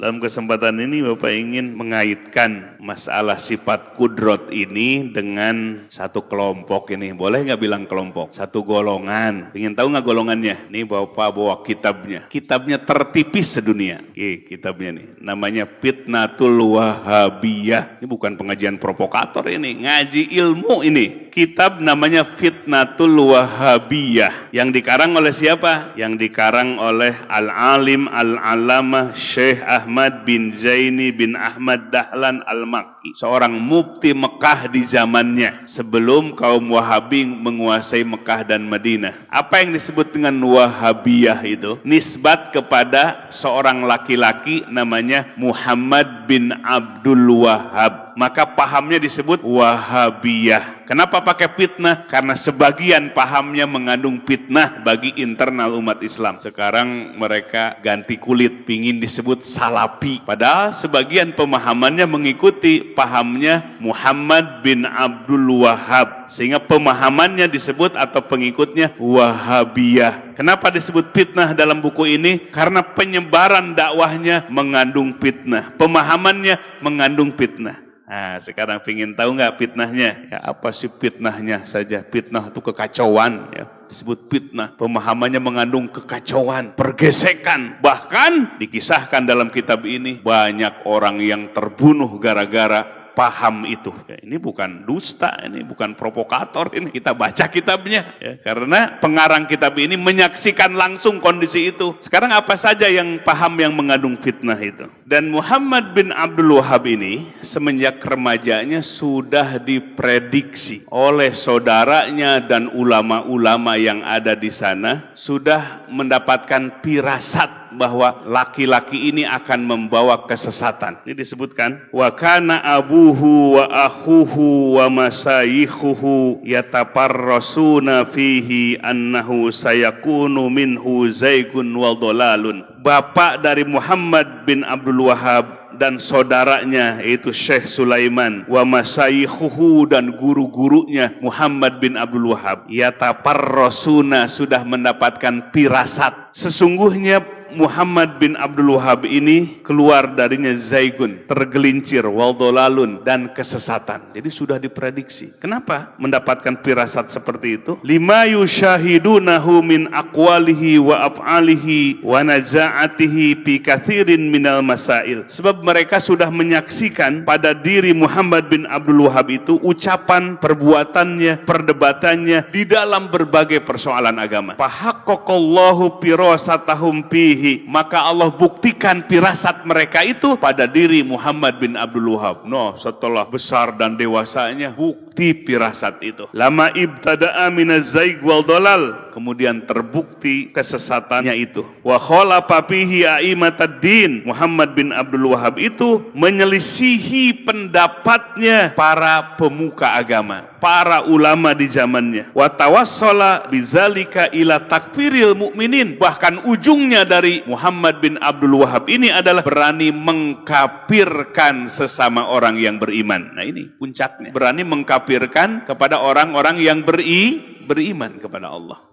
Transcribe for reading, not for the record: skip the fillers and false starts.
Dalam kesempatan ini Bapak ingin mengaitkan masalah sifat kudrot ini dengan satu kelompok ini. Boleh nggak bilang kelompok? Satu golongan. Ingin tahu nggak golongannya? Nih Bapak bawa kitabnya. Kitabnya tertipis sedunia. Kitabnya nih. Namanya Fitnatul Wahabiyah. Ini bukan pengajian provokator ini. Ngaji ilmu ini. Kitab namanya Fitnatul Wahabiyah. Yang dikarang oleh siapa? Yang dikarang oleh Al-Alim Al-Alamah Syekh Ahmad bin Zaini bin Ahmad Dahlan Al-Makki, seorang mufti Mekah di zamannya sebelum kaum Wahabi menguasai Mekah dan Madinah. Apa yang disebut dengan Wahabiyah itu? Nisbat kepada seorang laki-laki namanya Muhammad bin Abdul Wahhab. Maka pahamnya disebut Wahabiyah. Kenapa pakai fitnah? Karena sebagian pahamnya mengandung fitnah bagi internal umat Islam. Sekarang mereka ganti kulit, pingin disebut salafi. Padahal sebagian pemahamannya mengikuti pahamnya Muhammad bin Abdul Wahhab. Sehingga pemahamannya disebut atau pengikutnya Wahabiyah. Kenapa disebut fitnah dalam buku ini? Karena penyebaran dakwahnya mengandung fitnah. Pemahamannya mengandung fitnah. Nah, sekarang pingin tahu nggak fitnahnya? Ya, apa sih fitnahnya saja? Fitnah itu kekacauan, ya. Disebut fitnah. Pemahamannya mengandung kekacauan, pergesekan. Bahkan dikisahkan dalam kitab ini banyak orang yang terbunuh gara-gara paham itu. Ya, ini bukan dusta, ini bukan provokator, ini kita baca kitabnya. Ya, karena pengarang kitab ini menyaksikan langsung kondisi itu. Sekarang apa saja yang paham yang mengandung fitnah itu? Dan Muhammad bin Abdul Wahhab ini semenjak remajanya sudah diprediksi oleh saudaranya dan ulama-ulama yang ada di sana, sudah mendapatkan firasat bahwa laki-laki ini akan membawa kesesatan. Ini disebutkan, wa kana abuhu wa akhuhu wa masayikhuhu yataparrasuna fihi annahu sayakunu minhu zaigun wa dhalalun. Bapak dari Muhammad bin Abdul Wahhab dan saudaranya yaitu Syekh Sulaiman, wa masayikhuhu dan guru-gurunya Muhammad bin Abdul Wahhab, yataparrasuna sudah mendapatkan firasat. Sesungguhnya Muhammad bin Abdul Wahhab ini keluar darinya zaigun, tergelincir, waldolalun, dan kesesatan. Jadi sudah diprediksi. Kenapa mendapatkan firasat seperti itu? Lima yushahidunahu min aqwalihi wa af'alihi wa nazaatihi fi kathirin minal masail. Sebab mereka sudah menyaksikan pada diri Muhammad bin Abdul Wahhab itu ucapan, perbuatannya, perdebatannya di dalam berbagai persoalan agama. Fahaqqaqallahu firasatahum fihi, maka Allah buktikan firasat mereka itu pada diri Muhammad bin Abdul Wahhab. No, setelah besar dan dewasanya bukti firasat itu. Lama ibtada'a minaz zaig wal dolal, kemudian terbukti kesesatannya itu. Wa khalafa fihi a'immatad din, Muhammad bin Abdul Wahhab itu menyelisihi pendapatnya para pemuka agama, para ulama di zamannya. Wa tawassala bizalika ila takfiril mukminin, bahkan ujungnya dari Muhammad bin Abdul Wahhab ini adalah berani mengkafirkan sesama orang yang beriman. Nah, ini puncaknya. Berani mengkafirkan kepada orang-orang yang beriman kepada Allah.